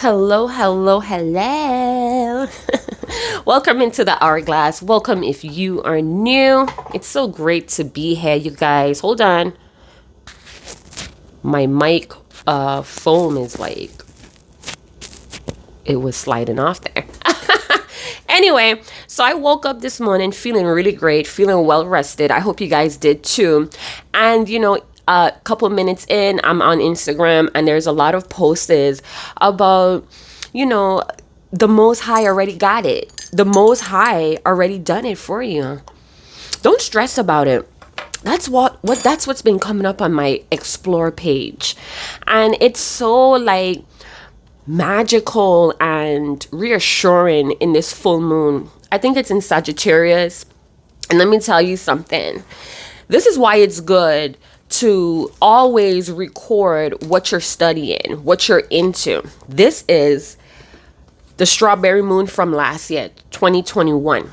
Hello, hello, hello. Welcome into the Hourglass. Welcome if you are new. It's so great to be here, you guys. Hold on. My mic foam is like, it was sliding off there. Anyway, so I woke up this morning feeling really great, feeling well rested. I hope you guys did too. And a couple minutes in, I'm on Instagram and there's a lot of posts about, the Most High already got it. The Most High already done it for you. Don't stress about it. That's what's been coming up on my explore page. And it's so like magical and reassuring in this full moon. I think it's in Sagittarius. And let me tell you something. This is why it's good to always record what you're studying, what you're into. This is the strawberry moon from last year, 2021.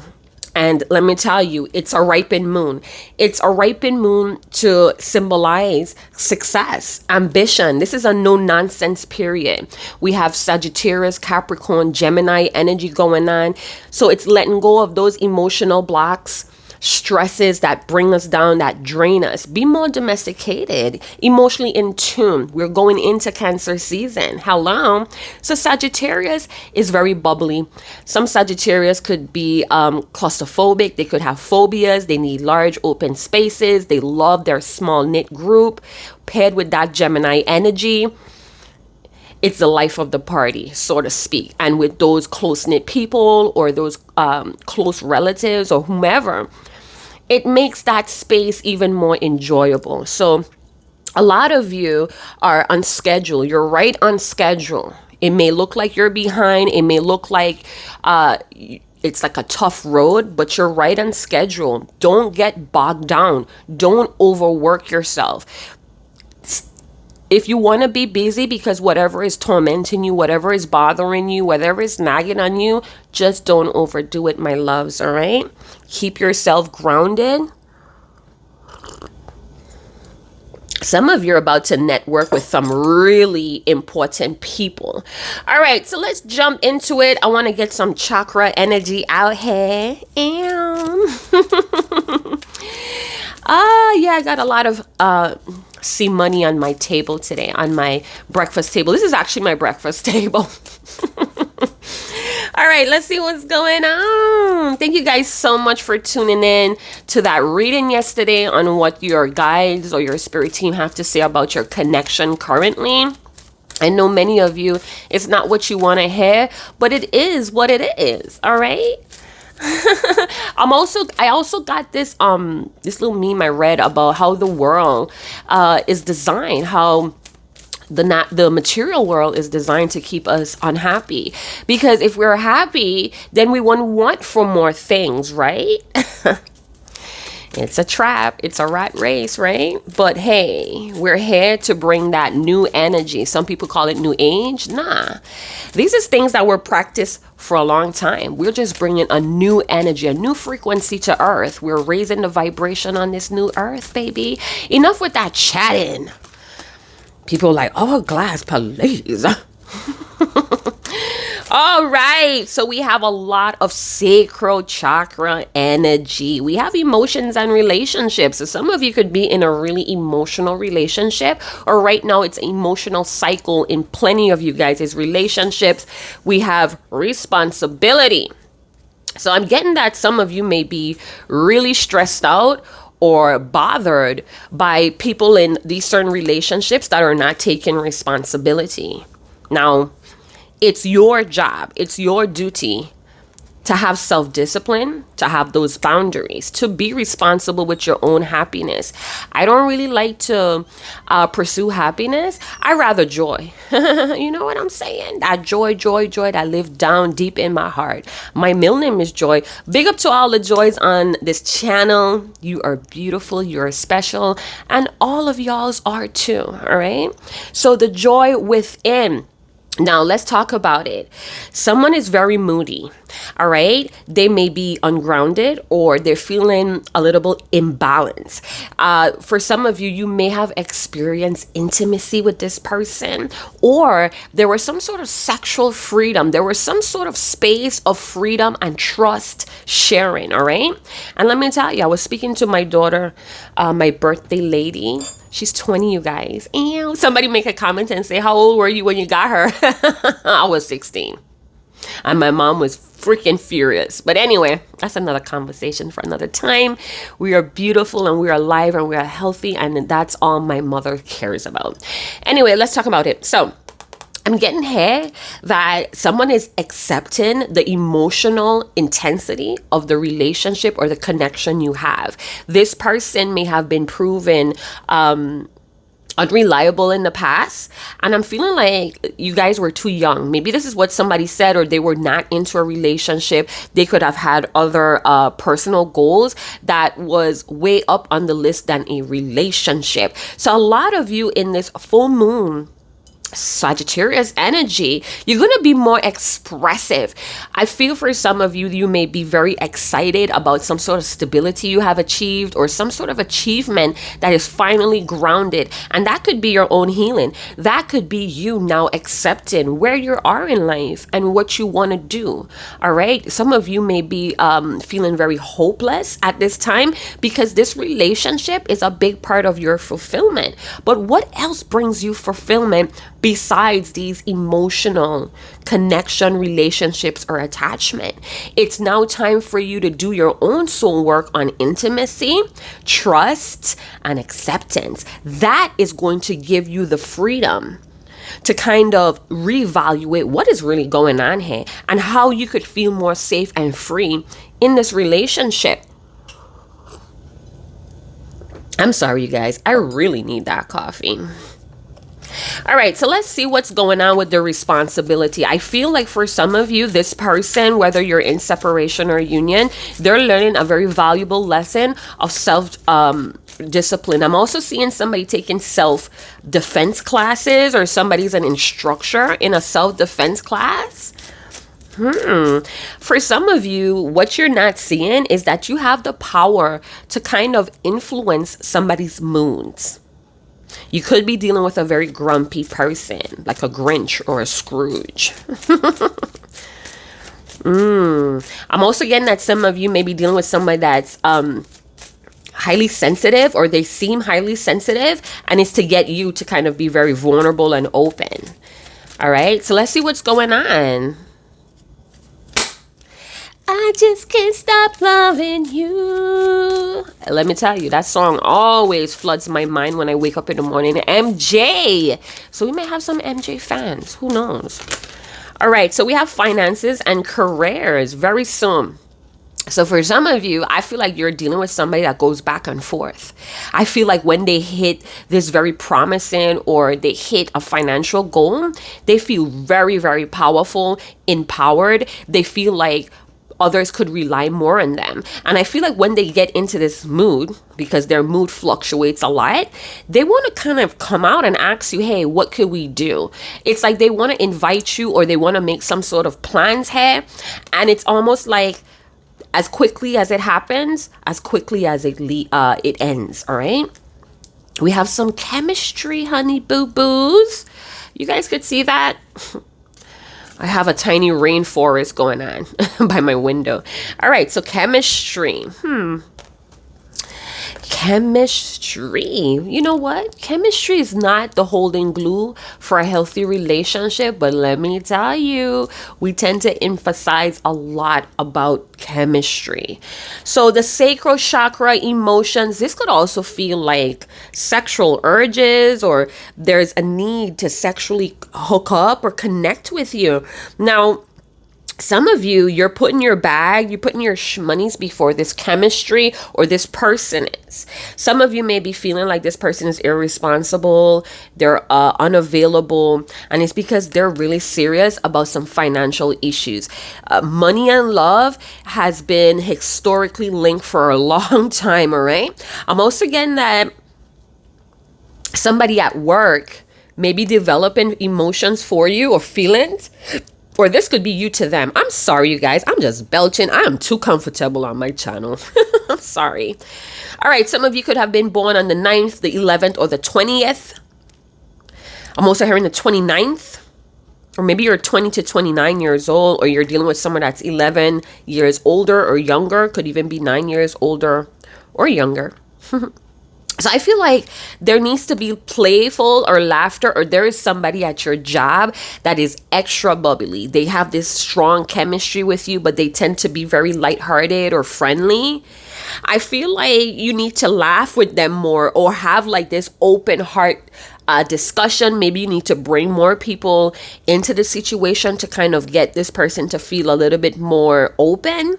And let me tell you, it's a ripened moon. It's a ripened moon to symbolize success, ambition. This is a no nonsense period. We have Sagittarius, Capricorn, Gemini energy going on. So it's letting go of those emotional blocks, stresses that bring us down, that drain us. Be more domesticated, emotionally in tune. We're going into Cancer season. Hello. So Sagittarius is very bubbly. Some Sagittarius could be claustrophobic. They could have phobias. They need large open spaces. They love their small knit group. Paired with that Gemini energy, it's the life of the party, so to speak. And with those close-knit people or those close relatives or whomever, it makes that space even more enjoyable. So a lot of you are on schedule. You're right on schedule. It may look like you're behind. It may look like it's like a tough road, but you're right on schedule. Don't get bogged down. Don't overwork yourself. If you want to be busy because whatever is tormenting you, whatever is bothering you, whatever is nagging on you, just don't overdo it, my loves, all right? Keep yourself grounded. Some of you are about to network with some really important people. All right, so let's jump into it. I want to get some chakra energy out here. Yeah, I got a lot of see money on my table today, on my breakfast table. This is actually my breakfast table. All right, let's see what's going on. Thank you guys so much for tuning in to that reading yesterday on what your guides or your spirit team have to say about your connection currently. I know many of you, it's not what you want to hear, but it is what it is. All right. I also got this little meme I read about how the world is designed, how the material world is designed to keep us unhappy, because if we're happy, then we won't want for more things, right? It's a trap. It's a rat race, right? But hey, we're here to bring that new energy. Some people call it new age. Nah, these are things that were practiced for a long time. We're just bringing a new energy, a new frequency to earth. We're raising the vibration on this new earth, baby. Enough with that chatting. People are like, oh, glass, please. All right, so we have a lot of sacral chakra energy. We have emotions and relationships. So some of you could be in a really emotional relationship, or right now it's an emotional cycle in plenty of you guys' relationships. We have responsibility. So I'm getting that some of you may be really stressed out or bothered by people in these certain relationships that are not taking responsibility. Now, it's your job, it's your duty to have self-discipline, to have those boundaries, to be responsible with your own happiness. I don't really like to pursue happiness. I rather joy. You know what I'm saying? That joy that lives down deep in my heart. My middle name is Joy. Big up to all the joys on this channel. You are beautiful, you're special, and all of y'all's are too, all right? So the joy within Now, let's talk about it. Someone is very moody, all right? They may be ungrounded or they're feeling a little bit imbalanced. For some of you, you may have experienced intimacy with this person, or there was some sort of sexual freedom. There was some sort of space of freedom and trust sharing, all right? And let me tell you, I was speaking to my daughter, my birthday lady. She's 20, you guys. Ew. Somebody make a comment and say, how old were you when you got her? I was 16. And my mom was freaking furious. But anyway, that's another conversation for another time. We are beautiful and we are alive and we are healthy. And that's all my mother cares about. Anyway, let's talk about it. So I'm getting here that someone is accepting the emotional intensity of the relationship or the connection you have. This person may have been proven unreliable in the past, and I'm feeling like you guys were too young. Maybe this is what somebody said, or they were not into a relationship. They could have had other personal goals that was way up on the list than a relationship. So a lot of you in this full moon Sagittarius energy, you're going to be more expressive. I feel for some of you, you may be very excited about some sort of stability you have achieved or some sort of achievement that is finally grounded. And that could be your own healing. That could be you now accepting where you are in life and what you want to do. All right. Some of you may be feeling very hopeless at this time because this relationship is a big part of your fulfillment. But what else brings you fulfillment besides these emotional connection, relationships, or attachment? It's now time for you to do your own soul work on intimacy, trust, and acceptance. That is going to give you the freedom to kind of reevaluate what is really going on here and how you could feel more safe and free in this relationship. I'm sorry, you guys. I really need that coffee. All right, so let's see what's going on with the responsibility. I feel like for some of you, this person, whether you're in separation or union, they're learning a very valuable lesson of self-discipline. I'm also seeing somebody taking self-defense classes, or somebody's an instructor in a self-defense class. For some of you, what you're not seeing is that you have the power to kind of influence somebody's moods. You could be dealing with a very grumpy person, like a Grinch or a Scrooge. I'm also getting that some of you may be dealing with somebody that's highly sensitive, or they seem highly sensitive, and it's to get you to kind of be very vulnerable and open. All right, so let's see what's going on. I just can't stop loving you. Let me tell you, that song always floods my mind when I wake up in the morning. MJ. So we may have some MJ fans. Who knows? All right. So we have finances and careers very soon. So for some of you, I feel like you're dealing with somebody that goes back and forth. I feel like when they hit this very promising, or they hit a financial goal, they feel very, very powerful, empowered. They feel like others could rely more on them. And I feel like when they get into this mood, because their mood fluctuates a lot, they want to kind of come out and ask you, hey, what could we do? It's like they want to invite you, or they want to make some sort of plans here. And it's almost like as quickly as it happens, as quickly as it ends. All right. We have some chemistry, honey boo boos. You guys could see that. I have a tiny rainforest going on by my window. All right, so chemistry. Chemistry. You know what? Chemistry is not the holding glue for a healthy relationship, but let me tell you, we tend to emphasize a lot about chemistry. So the sacral chakra, emotions, this could also feel like sexual urges, or there's a need to sexually hook up or connect with you. Now, some of you, you're putting your monies before this chemistry or this person is. Some of you may be feeling like this person is irresponsible, they're unavailable, and it's because they're really serious about some financial issues. Money and love has been historically linked for a long time, all right? I'm also getting that somebody at work maybe developing emotions for you or feelings. Or this could be you to them. I'm sorry, you guys. I'm just belching. I am too comfortable on my channel. I'm sorry. All right. Some of you could have been born on the 9th, the 11th, or the 20th. I'm also hearing the 29th. Or maybe you're 20 to 29 years old, or you're dealing with someone that's 11 years older or younger. Could even be 9 years older or younger. So I feel like there needs to be playful or laughter, or there is somebody at your job that is extra bubbly. They have this strong chemistry with you, but they tend to be very lighthearted or friendly. I feel like you need to laugh with them more, or have like this open heart discussion. Maybe you need to bring more people into the situation to kind of get this person to feel a little bit more open.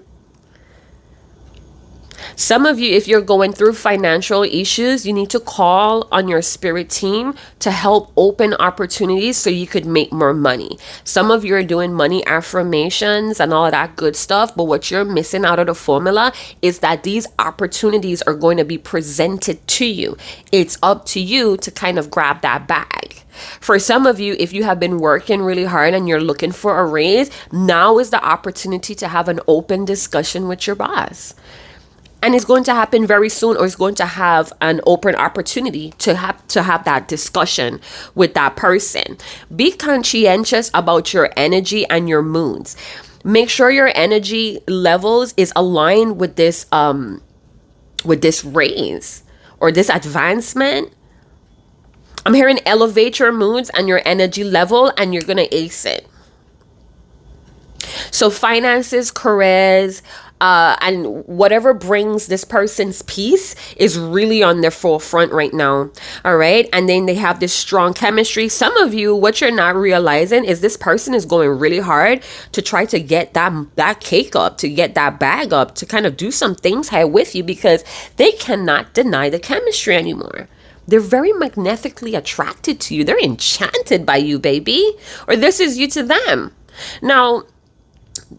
Some of you, if you're going through financial issues, you need to call on your spirit team to help open opportunities so you could make more money. Some of you are doing money affirmations and all of that good stuff, but what you're missing out of the formula is that these opportunities are going to be presented to you. It's up to you to kind of grab that bag. For some of you, if you have been working really hard and you're looking for a raise, now is the opportunity to have an open discussion with your boss. And it's going to happen very soon, or it's going to have an open opportunity to have that discussion with that person. Be conscientious about your energy and your moods. Make sure your energy levels is aligned with this raise or this advancement. I'm hearing elevate your moods and your energy level, and you're gonna ace it. So finances, careers, and whatever brings this person's peace is really on their forefront right now. All right. And then they have this strong chemistry. Some of you, what you're not realizing is this person is going really hard to try to get that cake up, to get that bag up, to kind of do some things here with you, because they cannot deny the chemistry anymore. They're very magnetically attracted to you. They're enchanted by you, baby. Or this is you to them. Now,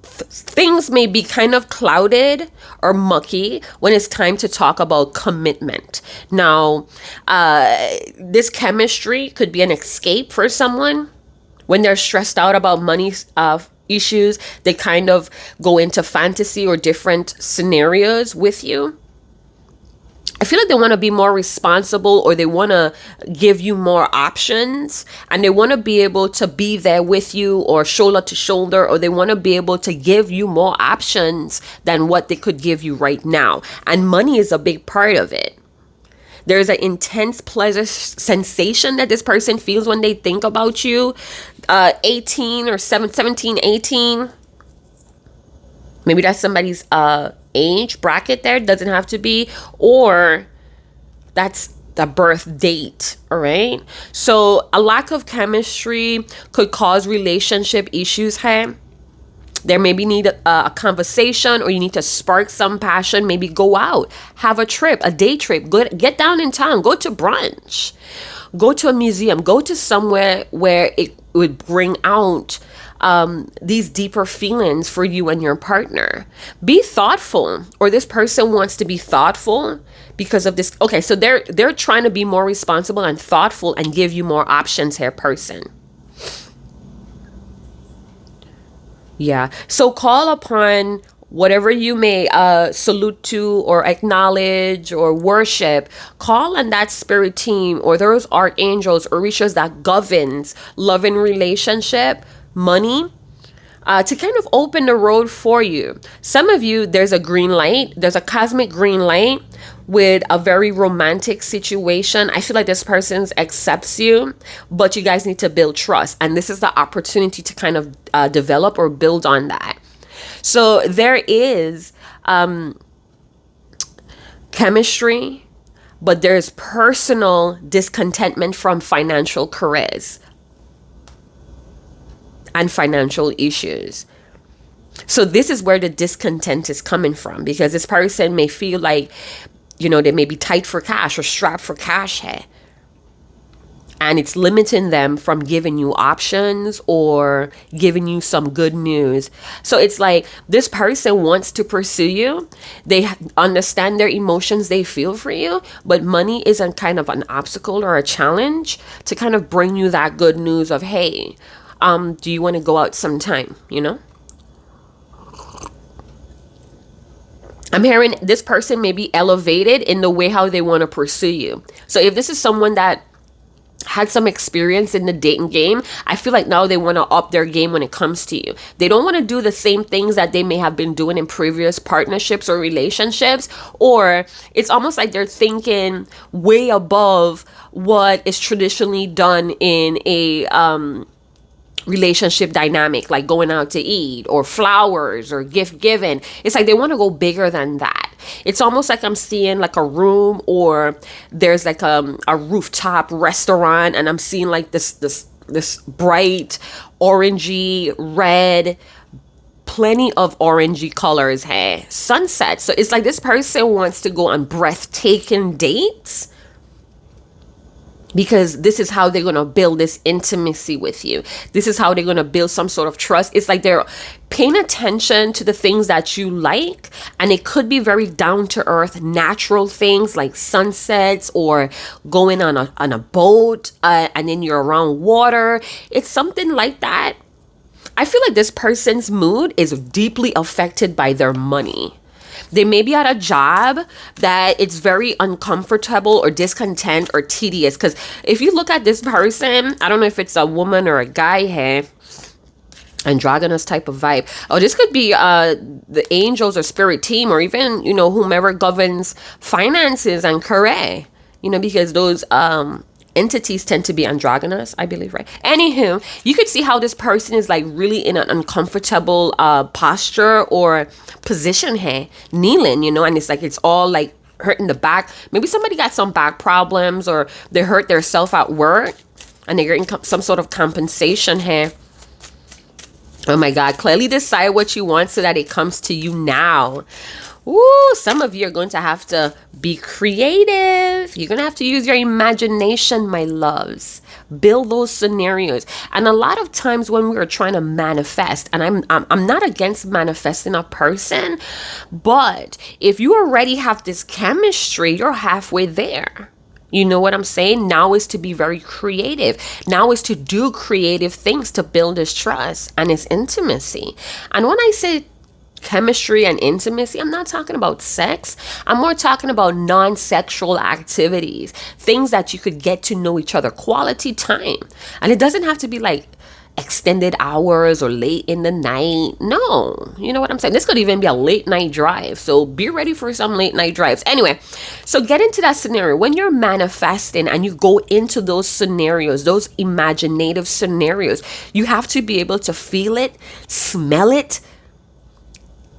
things may be kind of clouded or mucky when it's time to talk about commitment. Now, this chemistry could be an escape for someone. When they're stressed out about money issues, they kind of go into fantasy or different scenarios with you. I feel like they want to be more responsible, or they want to give you more options, and they want to be able to be there with you, or shoulder to shoulder, or they want to be able to give you more options than what they could give you right now. And money is a big part of it. There's an intense pleasure sensation that this person feels when they think about you. 18 or 17, 18. Maybe that's somebody's age bracket there. Doesn't have to be. Or that's the birth date. All right. So a lack of chemistry could cause relationship issues here. There maybe need a conversation, or you need to spark some passion. Maybe go out, have a trip, a day trip, get down in town, go to brunch, go to a museum, go to somewhere where it would bring out these deeper feelings for you and your partner. Be thoughtful, or this person wants to be thoughtful because of this. Okay, so they're trying to be more responsible and thoughtful and give you more options here, person. Yeah. So call upon whatever you may salute to or acknowledge or worship. Call on that spirit team or those archangels or rishas that governs love and relationship, money, to kind of open the road for you. Some of you, there's a green light. There's a cosmic green light with a very romantic situation. I feel like this person accepts you, but you guys need to build trust. And this is the opportunity to kind of develop or build on that. So there is chemistry, but there's personal discontentment from financial careers and financial issues. So this is where the discontent is coming from, because this person may feel like, you know, they may be tight for cash or strapped for cash here. and it's limiting them from giving you options or giving you some good news. So it's like this person wants to pursue you. They understand their emotions, they feel for you, but money isn't kind of an obstacle or a challenge to kind of bring you that good news of, hey, do you want to go out sometime, you know? I'm hearing this person may be elevated in the way how they want to pursue you. So if this is someone that had some experience in the dating game, I feel like now they want to up their game when it comes to you. They don't want to do the same things that they may have been doing in previous partnerships or relationships, or it's almost like they're thinking way above what is traditionally done in a relationship dynamic, like going out to eat or flowers or gift giving. It's like they want to go bigger than that. It's almost like I'm seeing like a room, or there's like a rooftop restaurant, and I'm seeing like this bright orangey red, plenty of orangey colors, hey, sunset. So it's like this person wants to go on breathtaking dates, because this is how they're going to build this intimacy with you. This is how they're going to build some sort of trust. It's like they're paying attention to the things that you like, and it could be very down to earth, natural things like sunsets or going on a boat, and then you're around water. It's something like that. I feel like this person's mood is deeply affected by their money. They may be at a job that it's very uncomfortable or discontent or tedious. Because if you look at this person, I don't know if it's a woman or a guy here, androgynous type of vibe. Oh, this could be the angels or spirit team, or even, you know, whomever governs finances and career, you know, because those entities tend to be androgynous, I believe, right? Anywho, you could see how this person is like really in an uncomfortable posture or position here, kneeling, you know, and it's like it's all like hurting the back. Maybe somebody got some back problems, or they hurt their self at work and they're getting some sort of compensation here. Oh my God, clearly decide what you want so that it comes to you now. Ooh, some of you are going to have to be creative. You're going to have to use your imagination, my loves. Build those scenarios. And a lot of times when we are trying to manifest, and I'm not against manifesting a person, but if you already have this chemistry, you're halfway there. You know what I'm saying? Now is to be very creative. Now is to do creative things to build this trust and this intimacy. And when I say chemistry and intimacy, I'm not talking about sex. I'm more talking about non-sexual activities, things that you could get to know each other, quality time. And it doesn't have to be like extended hours or late in the night. No, you know what I'm saying? This could even be a late night drive. So be ready for some late night drives. Anyway, so get into that scenario. When you're manifesting and you go into those scenarios, those imaginative scenarios, you have to be able to feel it, smell it,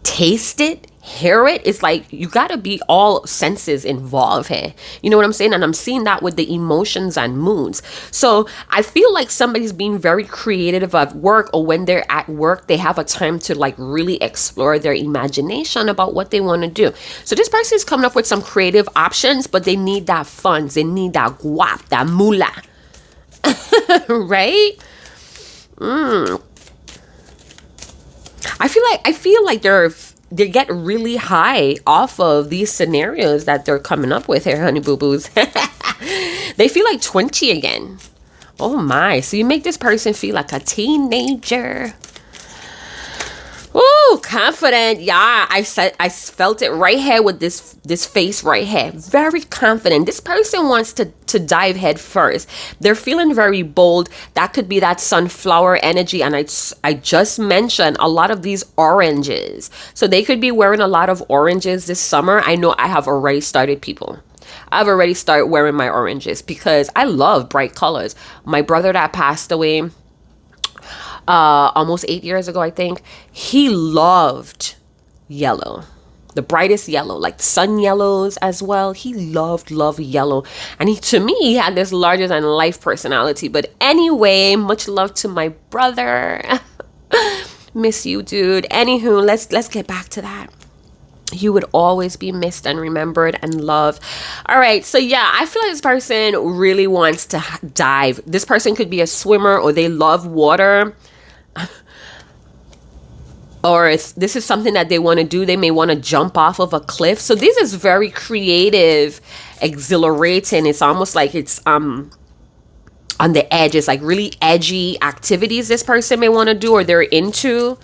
taste it, hear it. It's like you got to be all senses involved here. You know what I'm saying? And I'm seeing that with the emotions and moods. So I feel like somebody's being very creative at work, or when they're at work, they have a time to like really explore their imagination about what they want to do. So this person is coming up with some creative options, but they need that funds. They need that guap, that moolah. Right? I feel like they get really high off of these scenarios that they're coming up with here, honey boo boos. They feel like 20 again. Oh my! So you make this person feel like a teenager. Ooh, confident. Yeah, I felt it right here with this face right here. Very confident. This person wants to dive head first. They're feeling very bold. That could be that sunflower energy. And I just mentioned a lot of these oranges. So they could be wearing a lot of oranges this summer. I know I have already started, people. I've already started wearing my oranges because I love bright colors. My brother that passed away almost 8 years ago, I think, he loved yellow, the brightest yellow, like sun yellows as well. He loved yellow. And to me, he had this larger than life personality. But anyway, much love to my brother. Miss you, dude. Anywho, let's get back to that. You would always be missed and remembered and loved. All right. So yeah, I feel like this person really wants to dive. This person could be a swimmer, or they love water. Or if this is something that they want to do, they may want to jump off of a cliff. So this is very creative, exhilarating. It's almost like it's on the edge. It's like really edgy activities this person may want to do or they're into.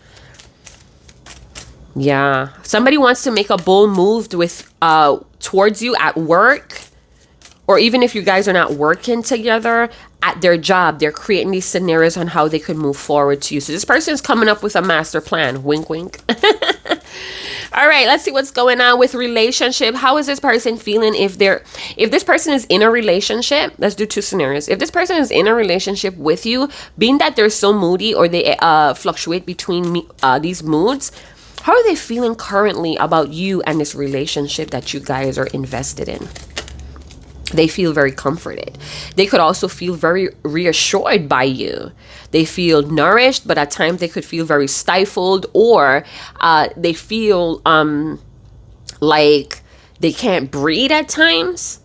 Yeah. Somebody wants to make a bold move with towards you at work. Or even if you guys are not working together at their job, they're creating these scenarios on how they could move forward to you. So this person is coming up with a master plan. Wink, wink. All right, let's see what's going on with relationship. How is this person feeling if this person is in a relationship? Let's do two scenarios. If this person is in a relationship with you, being that they're so moody or they fluctuate between these moods, how are they feeling currently about you and this relationship that you guys are invested in? They feel very comforted. They could also feel very reassured by you. They feel nourished, but at times they could feel very stifled, or they feel like they can't breathe at times.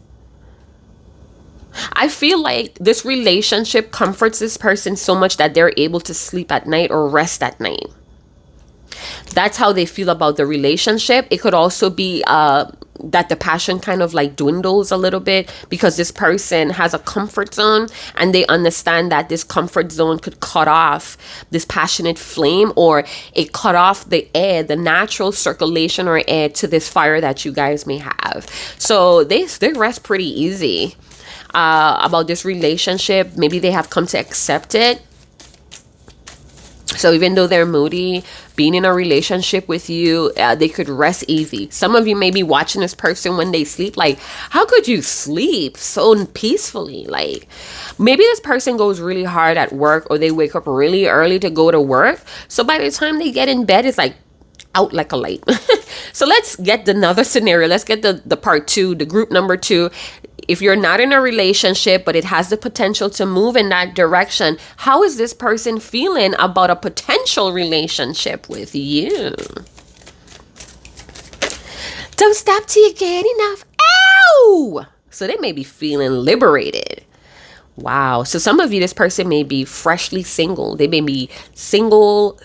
I feel like this relationship comforts this person so much that they're able to sleep at night or rest at night. That's how they feel about the relationship. It could also be that the passion kind of like dwindles a little bit because this person has a comfort zone and they understand that this comfort zone could cut off this passionate flame, or it cut off the air, the natural circulation or air to this fire that you guys may have. So they rest pretty easy about this relationship. Maybe they have come to accept it. So even though they're moody, being in a relationship with you, they could rest easy. Some of you may be watching this person when they sleep. Like, how could you sleep so peacefully? Like, maybe this person goes really hard at work, or they wake up really early to go to work. So by the time they get in bed, it's like out like a light. So let's get another scenario. Let's get the part two, the group number two. If you're not in a relationship, but it has the potential to move in that direction, how is this person feeling about a potential relationship with you? Don't stop till you get enough. Ow! So they may be feeling liberated. Wow. So some of you, this person may be freshly single. They may be single.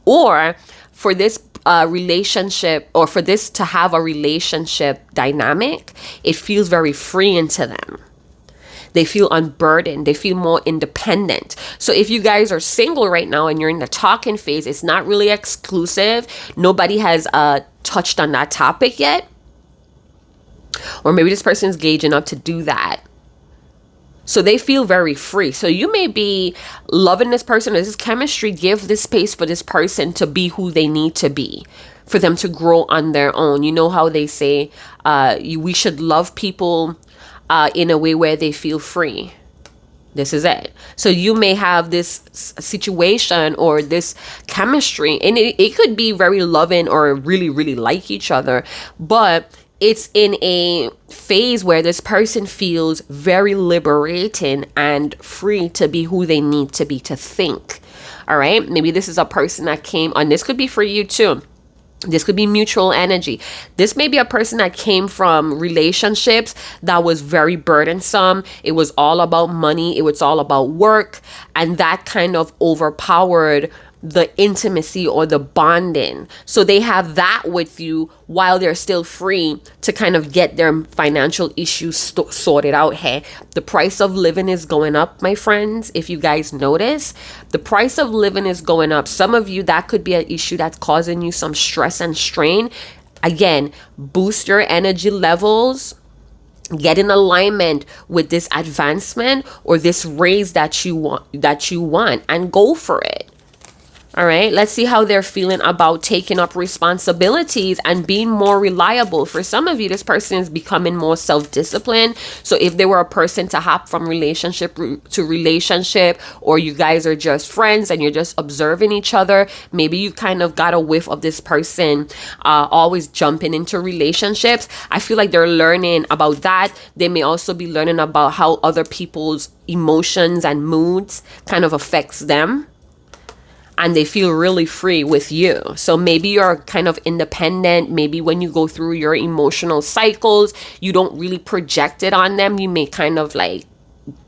Or for this relationship, or for this to have a relationship dynamic, it feels very freeing to them. They feel unburdened. They feel more independent. So if you guys are single right now and you're in the talking phase, it's not really exclusive. Nobody has touched on that topic yet. Or maybe this person is gauging up to do that. So they feel very free. So you may be loving this person. This is chemistry. Give this space for this person to be who they need to be, for them to grow on their own. You know how they say we should love people in a way where they feel free. This is it. So you may have this situation or this chemistry, and it could be very loving or really, really like each other, but it's in a phase where this person feels very liberating and free to be who they need to be, to think. All right. Maybe this is a person that came on. This could be for you too. This could be mutual energy. This may be a person that came from relationships that was very burdensome. It was all about money. It was all about work. And that kind of overpowered the intimacy or the bonding. So they have that with you while they're still free to kind of get their financial issues sorted out. Hey, the price of living is going up, my friends. If you guys notice, the price of living is going up. Some of you, that could be an issue that's causing you some stress and strain. Again, boost your energy levels. Get in alignment with this advancement or this raise that you want, and go for it. All right, let's see how they're feeling about taking up responsibilities and being more reliable. For some of you, this person is becoming more self-disciplined. So if they were a person to hop from relationship to relationship, or you guys are just friends and you're just observing each other, maybe you kind of got a whiff of this person always jumping into relationships. I feel like they're learning about that. They may also be learning about how other people's emotions and moods kind of affects them. and they feel really free with you. So maybe you're kind of independent. Maybe when you go through your emotional cycles, you don't really project it on them. You may kind of like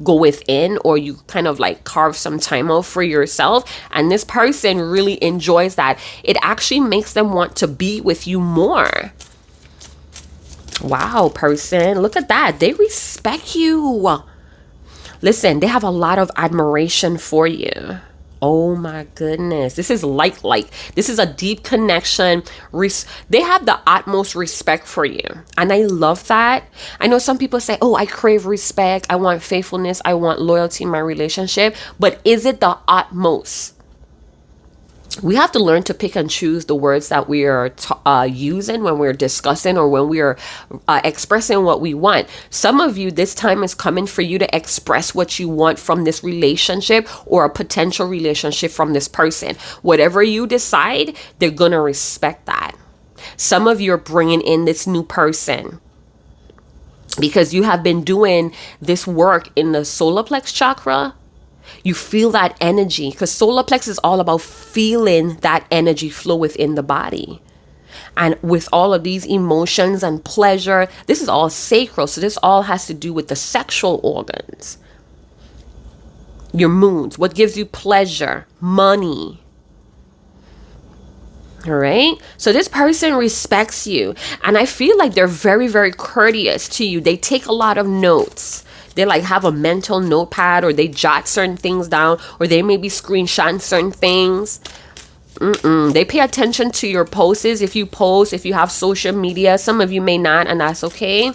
go within, or you kind of like carve some time out for yourself. And this person really enjoys that. It actually makes them want to be with you more. Wow, person, look at that. They respect you. Listen, they have a lot of admiration for you. Oh my goodness. This is like this is a deep connection. They have the utmost respect for you. And I love that. I know some people say, oh, I crave respect. I want faithfulness. I want loyalty in my relationship. But is it the utmost? We have to learn to pick and choose the words that we are using when we're discussing or when we are expressing what we want. Some of you, this time is coming for you to express what you want from this relationship or a potential relationship from this person. Whatever you decide, they're going to respect that. Some of you are bringing in this new person because you have been doing this work in the solar plex chakra. You feel that energy, because solar plex is all about feeling that energy flow within the body. And with all of these emotions and pleasure, this is all sacral. So this all has to do with the sexual organs, your moods, what gives you pleasure, money. All right. So this person respects you. And I feel like they're very, very courteous to you. They take a lot of notes. They like have a mental notepad, or they jot certain things down, or they may be screenshotting certain things. They pay attention to your posts. If you post, if you have social media, some of you may not, and that's okay.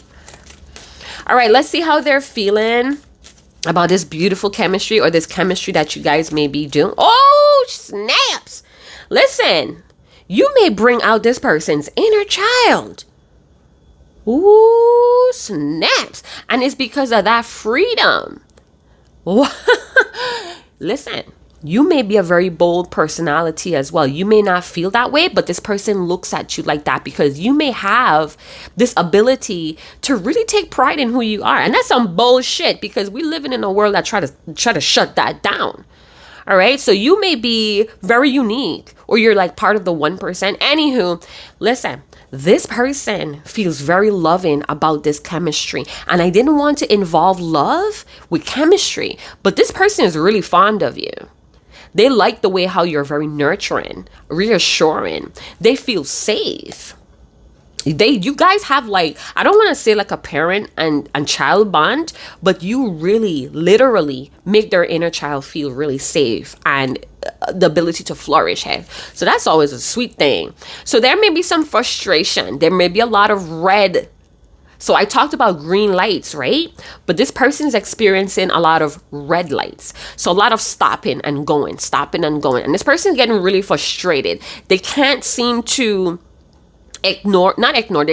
All right, let's see how they're feeling about this beautiful chemistry, or this chemistry that you guys may be doing. Oh, snaps. Listen, you may bring out this person's inner child. Ooh, snaps. And it's because of that freedom. Listen, you may be a very bold personality as well. You may not feel that way, but this person looks at you like that because you may have this ability to really take pride in who you are. And that's some bullshit, because we're living in a world that try to shut that down. All right. So you may be very unique, or you're like part of the 1%. Anywho, listen, this person feels very loving about this chemistry. And I didn't want to involve love with chemistry, but this person is really fond of you. They like the way how you're very nurturing, reassuring. They feel safe. You guys have like, I don't want to say like a parent and child bond, but you really literally make their inner child feel really safe and the ability to flourish. Hey? So that's always a sweet thing. So there may be some frustration. There may be a lot of red. So I talked about green lights, right? But this person is experiencing a lot of red lights. So a lot of stopping and going. And this person is getting really frustrated. They can't seem to they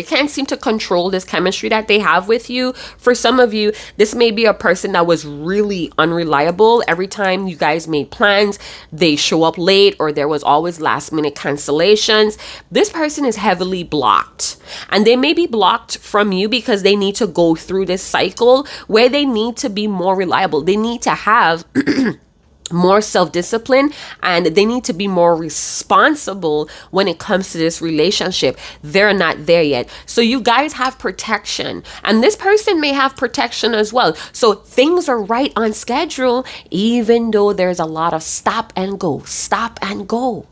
can't seem to control this chemistry that they have with you. For some of you, this may be a person that was really unreliable. Every time you guys made plans, they show up late, or there was always last minute cancellations. This person is heavily blocked, and they may be blocked from you because they need to go through this cycle where they need to be more reliable. They need to have more self-discipline, and they need to be more responsible when it comes to this relationship. They're not there yet. So you guys have protection, and this person may have protection as well. So things are right on schedule, even though there's a lot of stop and go.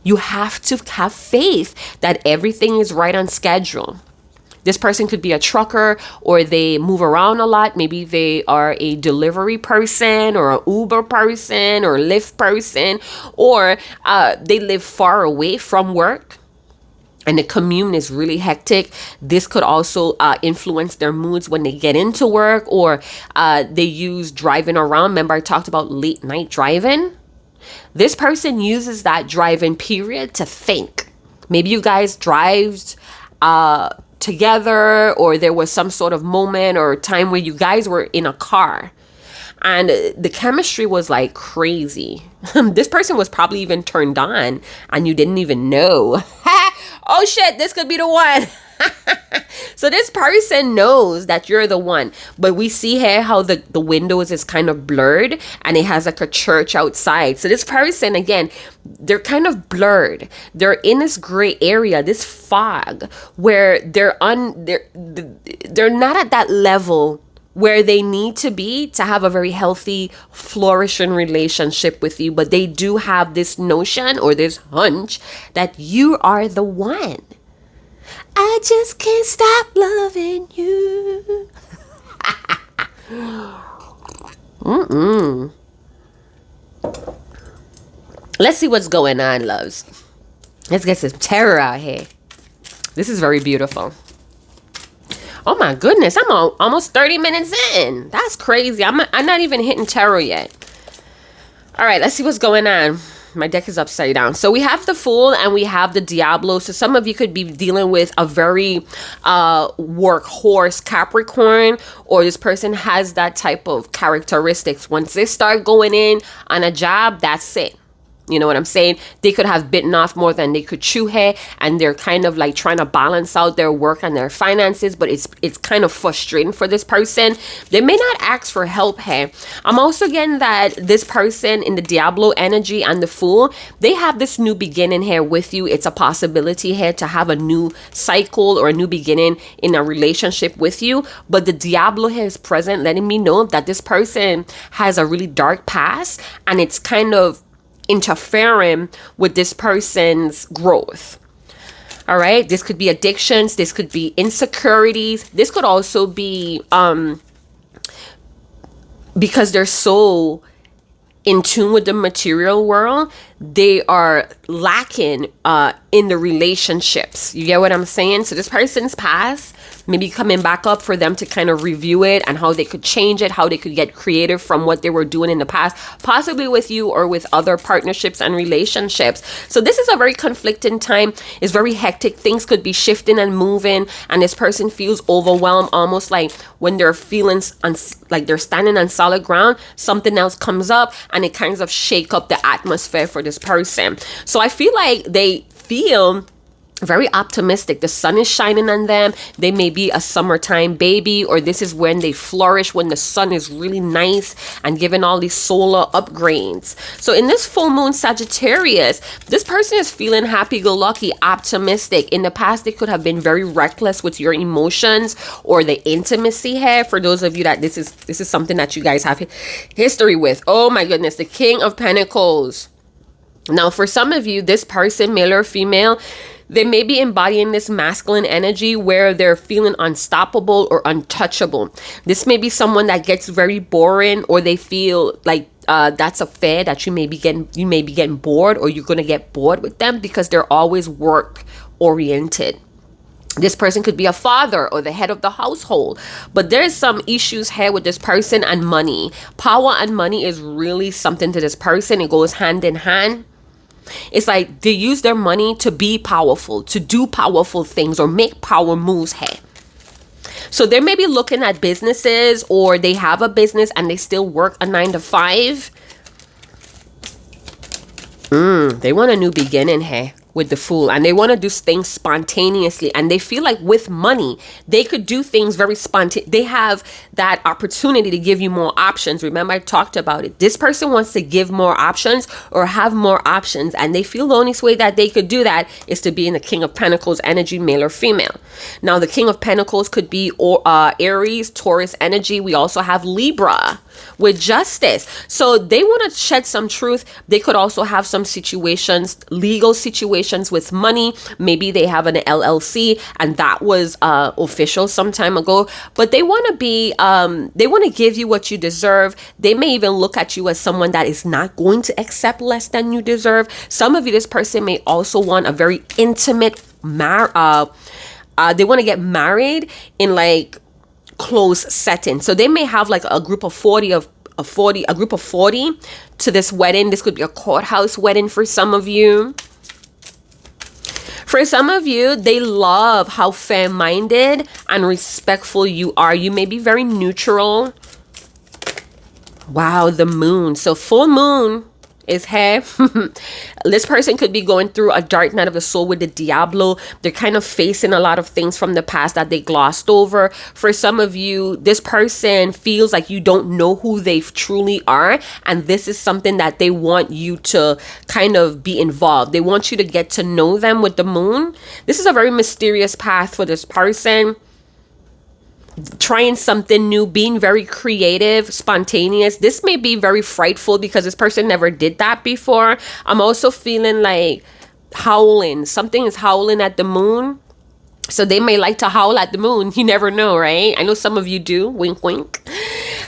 You have to have faith that everything is right on schedule. This person could be a trucker, or they move around a lot. Maybe they are a delivery person, or an Uber person, or Lyft person, or they live far away from work and the commute is really hectic. This could also influence their moods when they get into work, or they use driving around. Remember I talked about late night driving? This person uses that driving period to think. Maybe you guys drive together, or there was some sort of moment or time where you guys were in a car and the chemistry was like crazy. This person was probably even turned on and you didn't even know. Oh shit, this could be the one. So this person knows that you're the one, but we see here how the windows is kind of blurred and it has like a church outside. So this person, again, they're kind of blurred. They're in this gray area, this fog, where they're not at that level where they need to be to have a very healthy, flourishing relationship with you. But they do have this notion or this hunch that you are the one. I just can't stop loving you. Let's see what's going on, loves. Let's get some tarot out here. This is very beautiful. Oh my goodness, I'm almost 30 minutes in. That's crazy. I'm not even hitting tarot yet. All right, let's see what's going on. My deck is upside down. So we have the Fool and we have the Diablo. So some of you could be dealing with a very workhorse Capricorn, or this person has that type of characteristics. Once they start going in on a job, that's it. You know what I'm saying? They could have bitten off more than they could chew here, and they're kind of like trying to balance out their work and their finances, but it's kind of frustrating for this person. They may not ask for help here. I'm also getting that this person in the Diablo energy and the Fool, they have this new beginning here with you. It's a possibility here to have a new cycle or a new beginning in a relationship with you, but the Diablo here is present, letting me know that this person has a really dark past, and it's kind of interfering with this person's growth. All right, this could be addictions, this could be insecurities, this could also be because they're so in tune with the material world, they are lacking in the relationships. You get what I'm saying? So this person's past maybe coming back up for them to kind of review it and how they could change it, how they could get creative from what they were doing in the past, possibly with you or with other partnerships and relationships. So this is a very conflicting time. It's very hectic. Things could be shifting and moving, and this person feels overwhelmed, almost like when they're feeling like they're standing on solid ground, something else comes up and it kind of shake up the atmosphere for this person. So I feel like they feel very optimistic. The sun is shining on them. They may be a summertime baby, or this is when they flourish, when the sun is really nice and giving all these solar upgrades. So in this full moon Sagittarius, this person is feeling happy-go-lucky, optimistic. In the past, they could have been very reckless with your emotions or the intimacy here. For those of you that this is something that you guys have history with. Oh my goodness, the King of Pentacles. Now, for some of you, this person, male or female, they may be embodying this masculine energy where they're feeling unstoppable or untouchable. This may be someone that gets very boring, or they feel like that's a fair that you may be getting bored, or you're going to get bored with them because they're always work oriented. This person could be a father or the head of the household, but there's some issues here with this person and money. Power and money is really something to this person. It goes hand in hand. It's like they use their money to be powerful, to do powerful things or make power moves here. So they may be looking at businesses, or they have a business and they still work a 9-to-5. They want a new beginning here with the Fool, and they want to do things spontaneously, and they feel like with money they could do things very spontaneous. They have that opportunity to give you more options. Remember, I talked about it. This person wants to give more options or have more options, and they feel the only way that they could do that is to be in the King of Pentacles energy, male or female. Now, the King of Pentacles could be Aries, Taurus energy. We also have Libra with Justice. So they want to shed some truth. They could also have some situations, legal situations with money. Maybe they have an LLC and that was official some time ago, but they want to be they want to give you what you deserve. They may even look at you as someone that is not going to accept less than you deserve. Some of you, this person may also want a very intimate they want to get married in like close setting. So they may have like a group of 40 to this wedding. This could be a courthouse wedding for some of you. For some of you, they love how fair-minded and respectful you are. You may be very neutral. Wow, the moon. So full moon is here. This person could be going through a dark night of the soul with the Diablo. They're kind of facing a lot of things from the past that they glossed over. For some of you, this person feels like you don't know who they truly are, and this is something that they want you to kind of be involved. They want you to get to know them with the moon. This is a very mysterious path for this person. Trying something new, being very creative, spontaneous. This may be very frightful because this person never did that before. I'm also feeling like howling. Something is howling at the moon. So they may like to howl at the moon. You never know, right? I know some of you do. Wink, wink.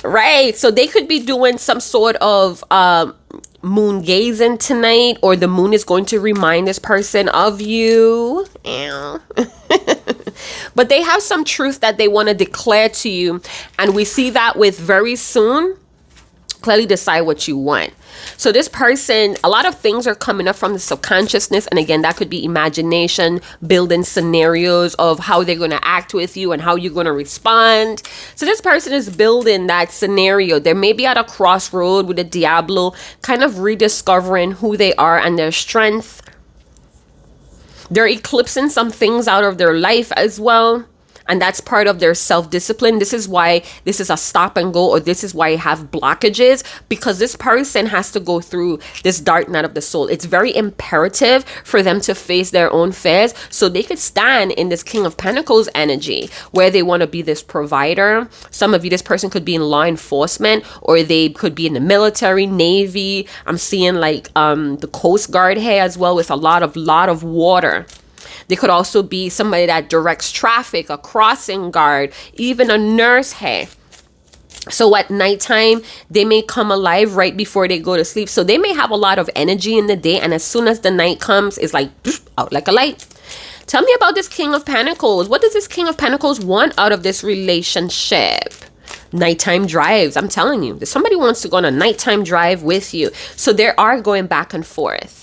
Right. So they could be doing some sort of moon gazing tonight, or the moon is going to remind this person of you. But they have some truth that they want to declare to you, and we see that with very soon. Clearly decide what you want. So this person, a lot of things are coming up from the subconsciousness, and again, that could be imagination, building scenarios of how they're going to act with you and how you're going to respond. So this person is building that scenario. They may be at a crossroad with a Diablo, kind of rediscovering who they are and their strength. They're eclipsing some things out of their life as well. And that's part of their self-discipline. This is why this is a stop and go, or this is why you have blockages, because this person has to go through this dark night of the soul. It's very imperative for them to face their own fears so they could stand in this King of Pentacles energy where they want to be this provider. Some of you, this person could be in law enforcement, or they could be in the military, Navy. I'm seeing like the Coast Guard here as well, with a lot of water. They could also be somebody that directs traffic, a crossing guard, even a nurse here. So at nighttime, they may come alive right before they go to sleep. So they may have a lot of energy in the day, and as soon as the night comes, it's like out like a light. Tell me about this King of Pentacles. What does this King of Pentacles want out of this relationship? Nighttime drives. I'm telling you, somebody wants to go on a nighttime drive with you. So they are going back and forth.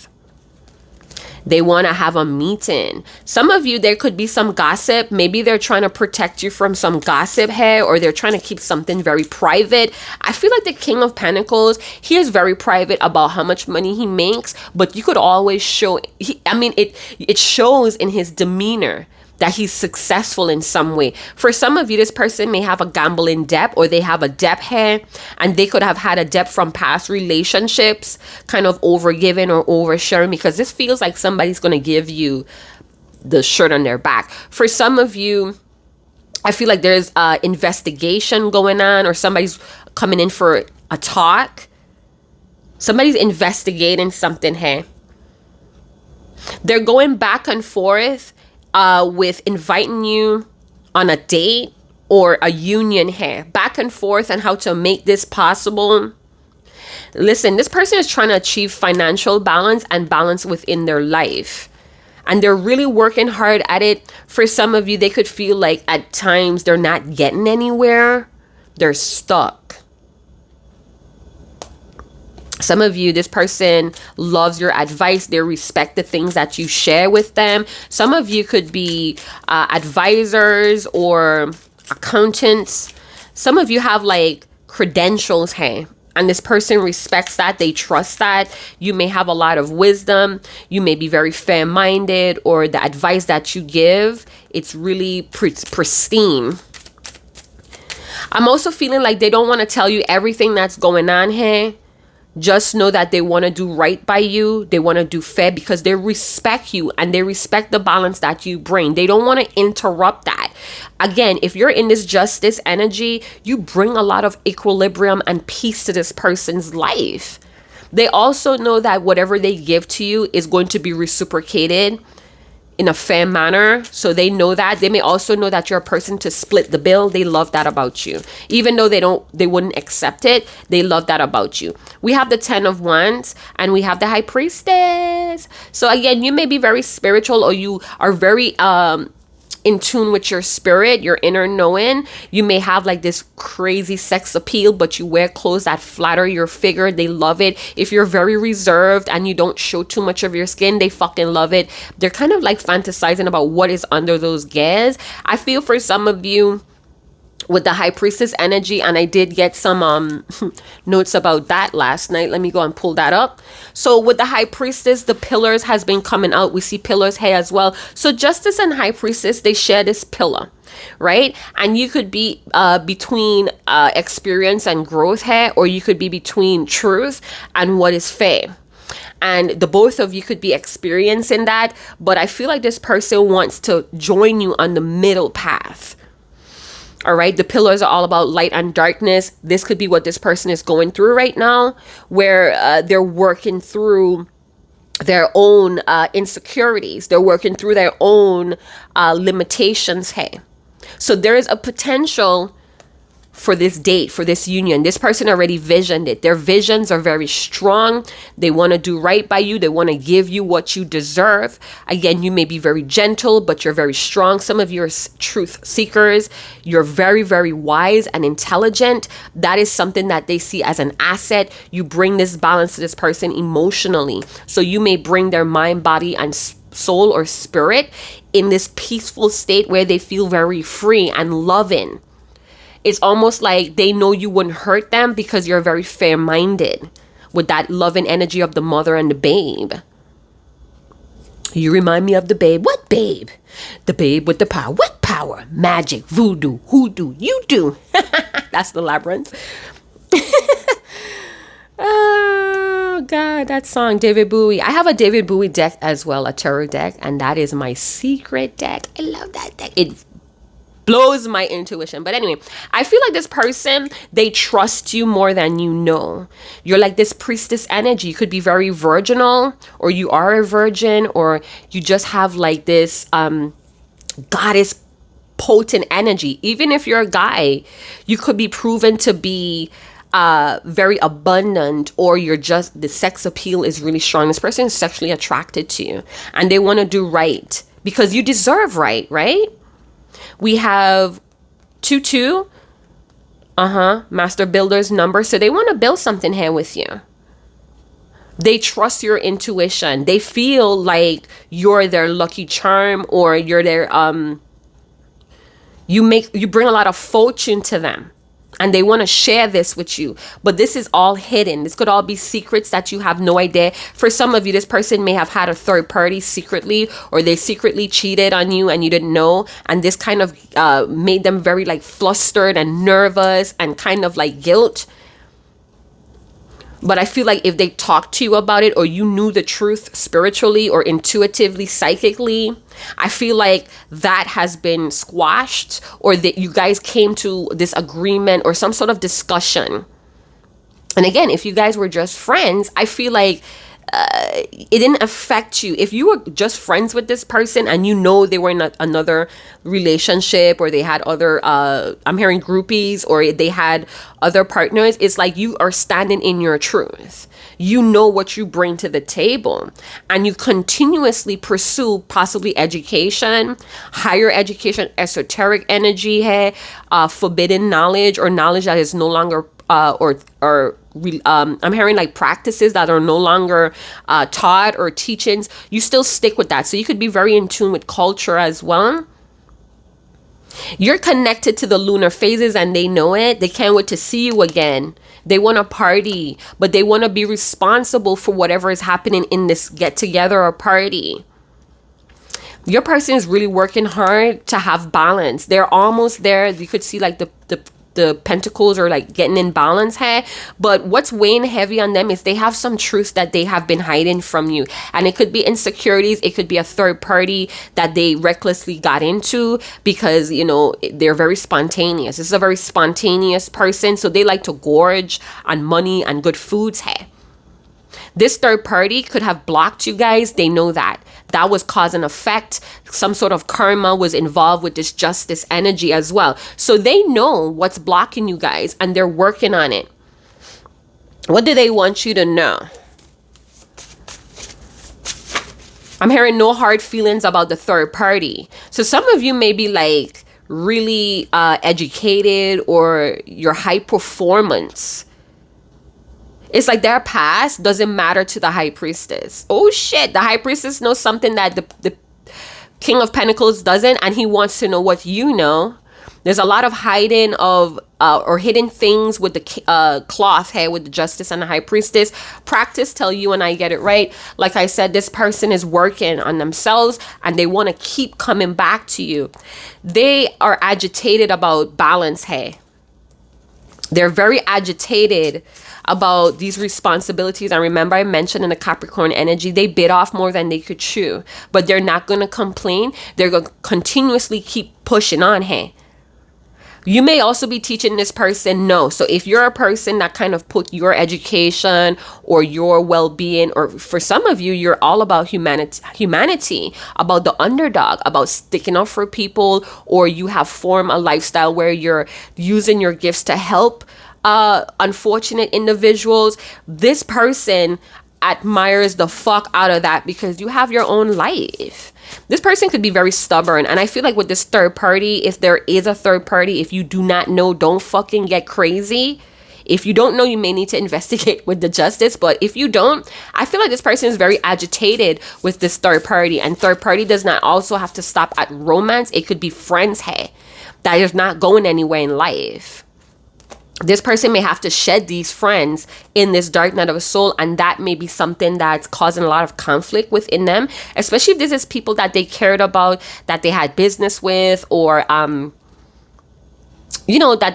They want to have a meeting. Some of you, there could be some gossip. Maybe they're trying to protect you from some gossip here, or they're trying to keep something very private. I feel like the King of Pentacles, he is very private about how much money he makes, but you could always show, it shows in his demeanor that he's successful in some way. For some of you, this person may have a gambling debt, or they have a debt here, and they could have had a debt from past relationships, kind of overgiving or oversharing, because this feels like somebody's going to give you the shirt on their back. For some of you, I feel like there's an investigation going on, or somebody's coming in for a talk. Somebody's investigating something here. They're going back and forth with inviting you on a date or a union here, back and forth on how to make this possible. Listen, this person is trying to achieve financial balance and balance within their life, and they're really working hard at it. For some of you, they could feel like at times they're not getting anywhere. They're stuck. Some of you, this person loves your advice. They respect the things that you share with them. Some of you could be advisors or accountants. Some of you have like credentials here, and this person respects that. They trust that. You may have a lot of wisdom. You may be very fair-minded, or the advice that you give, it's really pristine. I'm also feeling like they don't want to tell you everything that's going on here. Just know that they want to do right by you. They want to do fair because they respect you and they respect the balance that you bring. They don't want to interrupt that. Again, if you're in this justice energy, you bring a lot of equilibrium and peace to this person's life. They also know that whatever they give to you is going to be reciprocated in a fair manner. So they know that. They may also know that you're a person to split the bill. They love that about you. Even though they wouldn't accept it, they love that about you. We have the 10 of Wands and we have the High Priestess. So again, you may be very spiritual, or you are very in tune with your spirit, your inner knowing. You may have like this crazy sex appeal, but you wear clothes that flatter your figure. They love it. If you're very reserved and you don't show too much of your skin, they fucking love it. They're kind of like fantasizing about what is under those gears. I feel for some of you, with the high priestess energy, and I did get some notes about that last night. Let me go and pull that up. So with the high priestess, the pillars has been coming out. We see pillars here as well. So justice and high priestess, they share this pillar, right? And you could be between experience and growth here, or you could be between truth and what is fair. And the both of you could be experiencing that, but I feel like this person wants to join you on the middle path. All right. The pillars are all about light and darkness. This could be what this person is going through right now, where they're working through their own insecurities. They're working through their own limitations. Hey, so there is a potential for this date, for this union. This person already visioned it. Their visions are very strong. They want to do right by you. They want to give you what you deserve. Again, you may be very gentle, but you're very strong. Some of you are truth seekers. You're very, very wise and intelligent. That is something that they see as an asset. You bring this balance to this person emotionally. So you may bring their mind, body, and soul or spirit in this peaceful state where they feel very free and loving. It's almost like they know you wouldn't hurt them because you're very fair-minded with that loving energy of the mother and the babe. You remind me of the babe. What babe? The babe with the power. What power? Magic, voodoo, hoodoo, you do. That's the labyrinth. Oh, God, that song, David Bowie. I have a David Bowie deck as well, a tarot deck, and that is my secret deck. I love that deck. It blows my intuition. But anyway, I feel like this person, they trust you more than you know. You're like this priestess energy. You could be very virginal, or you are a virgin, or you just have like this goddess potent energy. Even if you're a guy, you could be proven to be very abundant, or you're just, the sex appeal is really strong. This person is sexually attracted to you, and they want to do right because you deserve right? We have 2-2, master builder's number. So they want to build something here with you. They trust your intuition. They feel like you're their lucky charm, or you're their, you bring a lot of fortune to them. And they want to share this with you. But this is all hidden. This could all be secrets that you have no idea. For some of you, this person may have had a third party secretly, or they secretly cheated on you and you didn't know. And this kind of made them very like flustered and nervous and kind of like guilt. But I feel like if they talked to you about it, or you knew the truth spiritually or intuitively, psychically, I feel like that has been squashed, or that you guys came to this agreement or some sort of discussion. And again, if you guys were just friends, I feel like it didn't affect you. If you were just friends with this person and you know they were in another relationship, or they had other, I'm hearing groupies, or they had other partners, it's like you are standing in your truth. You know what you bring to the table, and you continuously pursue possibly education, higher education, esoteric energy here, forbidden knowledge, or knowledge that is no longer I'm hearing like practices that are no longer taught, or teachings. You still stick with that. So you could be very in tune with culture as well. You're connected to the lunar phases, and they know it. They can't wait to see you again. They want to party, but they want to be responsible for whatever is happening in this get together or party. Your person is really working hard to have balance. They're almost there. You could see like the pentacles are like getting in balance here, but what's weighing heavy on them is they have some truths that they have been hiding from you, and it could be insecurities. It could be a third party that they recklessly got into because, you know, they're very spontaneous. This is a very spontaneous person, so they like to gorge on money and good foods here. This third party could have blocked you guys. They know that. That was cause and effect. Some sort of karma was involved with this justice energy as well. So they know what's blocking you guys, and they're working on it. What do they want you to know? I'm hearing no hard feelings about the third party. So some of you may be like really educated, or your high performance. It's like their past doesn't matter to the high priestess. Oh shit, the high priestess knows something that the King of Pentacles doesn't, and he wants to know what you know. There's a lot of hiding of or hidden things with the cloth here with the Justice and the High Priestess. Practice till you and I get it right. Like I said, this person is working on themselves and they want to keep coming back to you. They are agitated about balance here. They're very agitated about these responsibilities. And remember, I mentioned in the Capricorn energy, they bit off more than they could chew, but they're not going to complain. They're going to continuously keep pushing on. Hey, you may also be teaching this person no. So if you're a person that kind of put your education or your well-being, or for some of you, you're all about humanity, about the underdog, about sticking up for people, or you have formed a lifestyle where you're using your gifts to help unfortunate individuals. This person admires the fuck out of that because you have your own life. This person could be very stubborn. And I feel like with this third party, if there is a third party, if you do not know, don't fucking get crazy. If you don't know, you may need to investigate with the Justice. But if you don't, I feel like this person is very agitated with this third party. And third party does not also have to stop at romance. It could be friends, hey, that is not going anywhere in life. This person may have to shed these friends in this dark night of a soul, and that may be something that's causing a lot of conflict within them, especially if this is people that they cared about, that they had business with, or that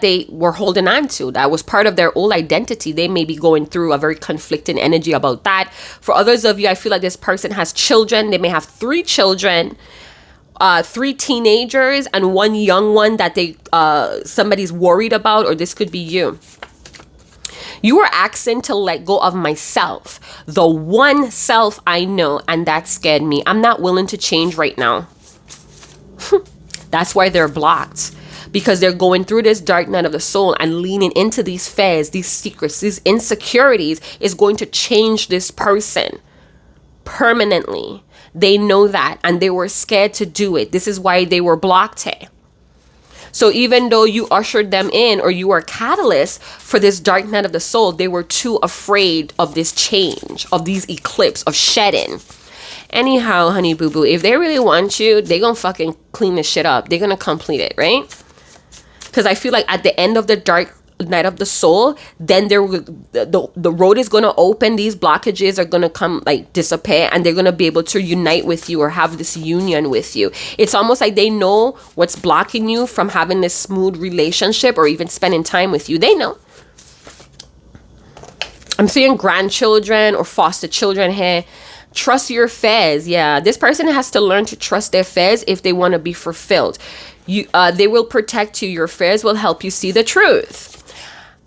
they were holding on to, that was part of their old identity. They may be going through a very conflicting energy about that. For others of you, I feel like this person has children. They may have 3 children, 3 teenagers, and 1 young one that somebody's worried about, or this could be you. You were asking to let go of myself, the one self I know, and that scared me. I'm not willing to change right now. That's why they're blocked, because they're going through this dark night of the soul and leaning into these fears, these secrets, these insecurities is going to change this person permanently. They know that, and they were scared to do it. This is why they were blocked here. So even though you ushered them in, or you were a catalyst for this dark night of the soul, they were too afraid of this change, of these eclipse, of shedding. Anyhow, honey boo boo, if they really want you, they gonna fucking clean this shit up. They're gonna complete it, right? Because I feel like at the end of the dark night of the soul, then the road is going to open. These blockages are going to come, like, disappear, and they're going to be able to unite with you or have this union with you. It's almost like they know what's blocking you from having this smooth relationship or even spending time with you. They know. I'm seeing grandchildren or foster children here. Trust your fears. Yeah, this person has to learn to trust their fears if they want to be fulfilled. They will protect you. Your fears will help you see the truth.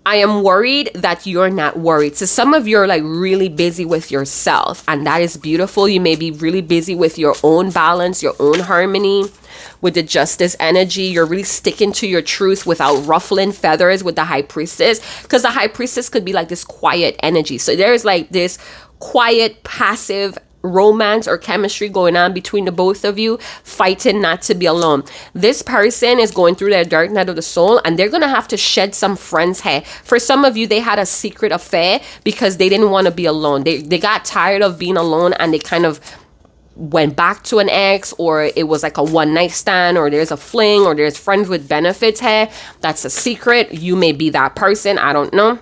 I am worried that you're not worried. So some of you are like really busy with yourself, and that is beautiful. You may be really busy with your own balance, your own harmony. With the Justice energy, you're really sticking to your truth without ruffling feathers with the High Priestess, because the High Priestess could be like this quiet energy. So there's like this quiet, passive romance or chemistry going on between the both of you, fighting not to be alone. This person is going through their dark night of the soul, and they're gonna have to shed some friends hair. For some of you, they had a secret affair because they didn't want to be alone. They got tired of being alone, and they kind of went back to an ex, or it was like a one night stand, or there's a fling, or there's friends with benefits here. That's a secret. You may be that person. I don't know.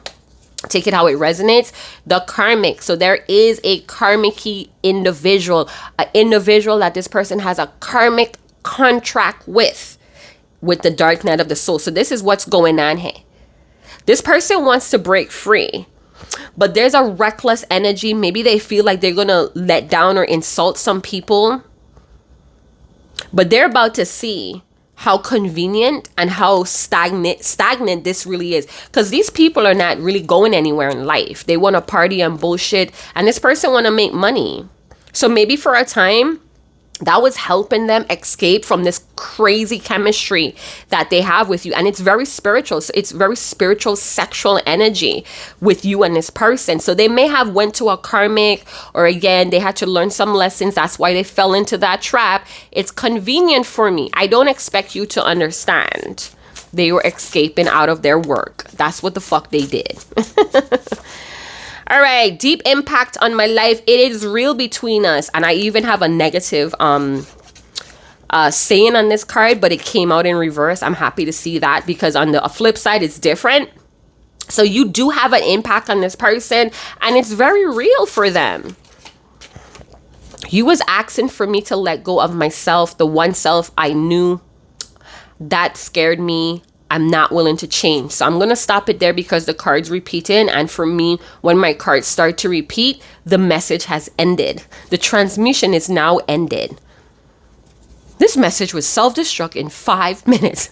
Take it how it resonates. The karmic. So there is a karmic individual, an individual that this person has a karmic contract with the dark night of the soul. So this is what's going on here. This person wants to break free, but there's a reckless energy. Maybe they feel like they're going to let down or insult some people, but they're about to see how convenient and how stagnant this really is, because these people are not really going anywhere in life. They want to party and bullshit, and this person want to make money. So maybe for a time that was helping them escape from this crazy chemistry that they have with you. And it's very spiritual. So it's very spiritual, sexual energy with you and this person. So they may have went to a karmic, or again, they had to learn some lessons. That's why they fell into that trap. It's convenient for me. I don't expect you to understand. They were escaping out of their work. That's what the fuck they did. All right, deep impact on my life. It is real between us. And I even have a negative saying on this card, but it came out in reverse. I'm happy to see that, because on the flip side, it's different. So you do have an impact on this person, and it's very real for them. You was asking for me to let go of myself, the one self I knew that scared me. I'm not willing to change. So I'm going to stop it there, because the card's repeating. And for me, when my cards start to repeat, the message has ended. The transmission is now ended. This message was self-destruct in 5 minutes.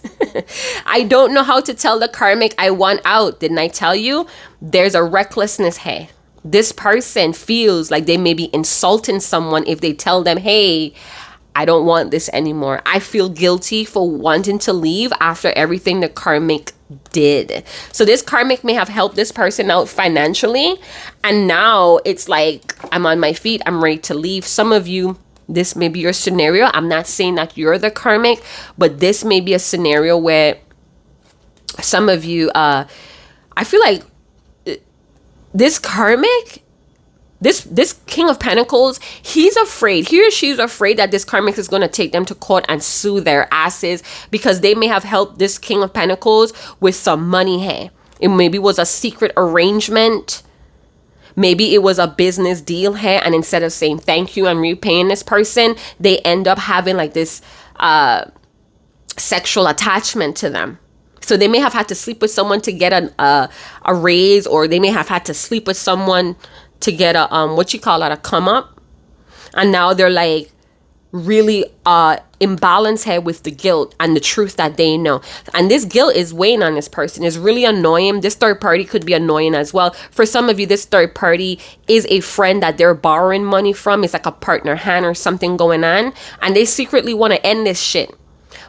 I don't know how to tell the karmic I want out. Didn't I tell you? There's a recklessness here. This person feels like they may be insulting someone if they tell them, hey, I don't want this anymore. I feel guilty for wanting to leave after everything the karmic did. So this karmic may have helped this person out financially, and now it's like, I'm on my feet, I'm ready to leave. Some of you, this may be your scenario. I'm not saying that you're the karmic, but this may be a scenario where some of you, I feel like this karmic, this King of Pentacles, he's afraid. He or she's afraid that this karmic is going to take them to court and sue their asses, because they may have helped this King of Pentacles with some money here. It maybe was a secret arrangement. Maybe it was a business deal here, and instead of saying thank you and repaying this person, they end up having like this sexual attachment to them. So they may have had to sleep with someone to get a raise, or they may have had to sleep with someone to get a a come up, and now they're like really imbalanced here with the guilt and the truth that they know. And this guilt is weighing on this person. It's really annoying. This third party could be annoying as well. For some of you, this third party is a friend that they're borrowing money from. It's like a partner hand or something going on, and they secretly want to end this shit.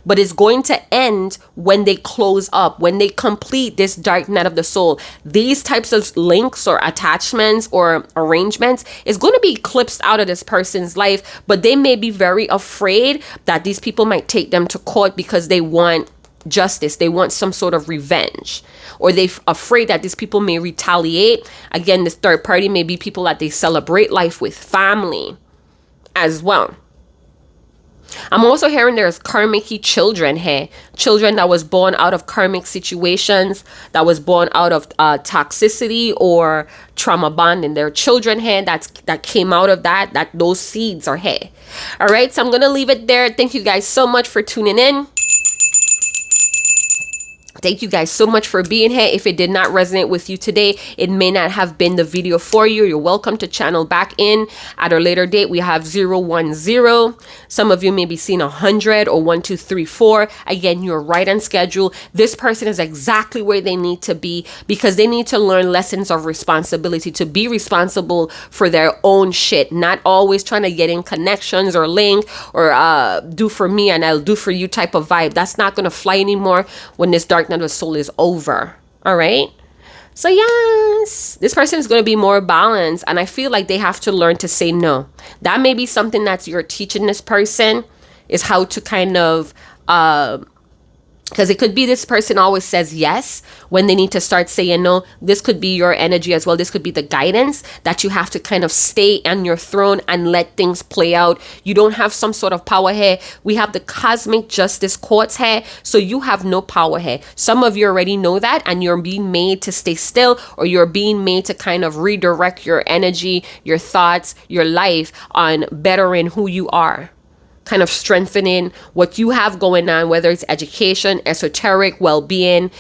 But it's going to end when they close up, when they complete this dark night of the soul. These types of links or attachments or arrangements is going to be eclipsed out of this person's life, but they may be very afraid that these people might take them to court because they want justice. They want some sort of revenge, or they're afraid that these people may retaliate. Again, this third party may be people that they celebrate life with, family as well. I'm also hearing there's karmic children here. Children that was born out of karmic situations, that was born out of toxicity or trauma bonding. There are children here that came out of that those seeds are here. All right, so I'm going to leave it there. Thank you guys so much for tuning in. Thank you guys so much for being here. If it did not resonate with you today, it may not have been the video for you. You're welcome to channel back in at a later date. We have 010. Some of you may be seeing 100 or 1, 2, 3, 4. Again, you're right on schedule. This person is exactly where they need to be, because they need to learn lessons of responsibility, to be responsible for their own shit, not always trying to get in connections or link or do for me and I'll do for you type of vibe. That's not going to fly anymore when this dark night of soul is over. All right, so yes, this person is going to be more balanced, and I feel like they have to learn to say no. That may be something that you're teaching this person, is how to kind of because it could be this person always says yes when they need to start saying no. This could be your energy as well. This could be the guidance that you have to kind of stay on your throne and let things play out. You don't have some sort of power here. We have the cosmic justice courts here, so you have no power here. Some of you already know that, and you're being made to stay still, or you're being made to kind of redirect your energy, your thoughts, your life on bettering who you are, kind of strengthening what you have going on, whether it's education, esoteric, well-being,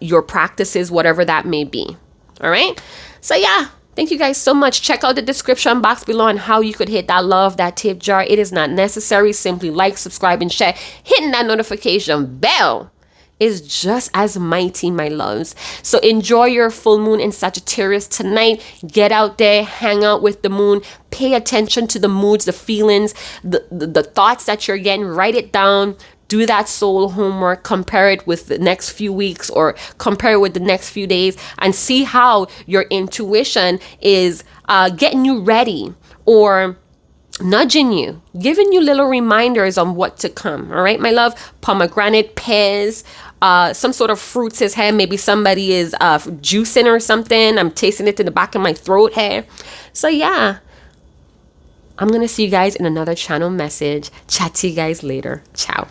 your practices, whatever that may be. All right, so yeah, thank you guys so much. Check out the description box below on how you could hit that love, that tip jar. It is not necessary. Simply like, subscribe, and share. Hitting that notification bell is just as mighty, my loves. So enjoy your full moon in Sagittarius tonight. Get out there, hang out with the moon, pay attention to the moods, the feelings, the thoughts that you're getting. Write it down. Do that soul homework. Compare it with the next few weeks, or compare it with the next few days, and see how your intuition is getting you ready, or nudging you, giving you little reminders on what to come. All right, my love. Pomegranate, pears, some sort of fruits is here. Maybe somebody is juicing or something. I'm tasting it in the back of my throat here. So yeah, I'm going to see you guys in another channel message. Chat to you guys later. Ciao.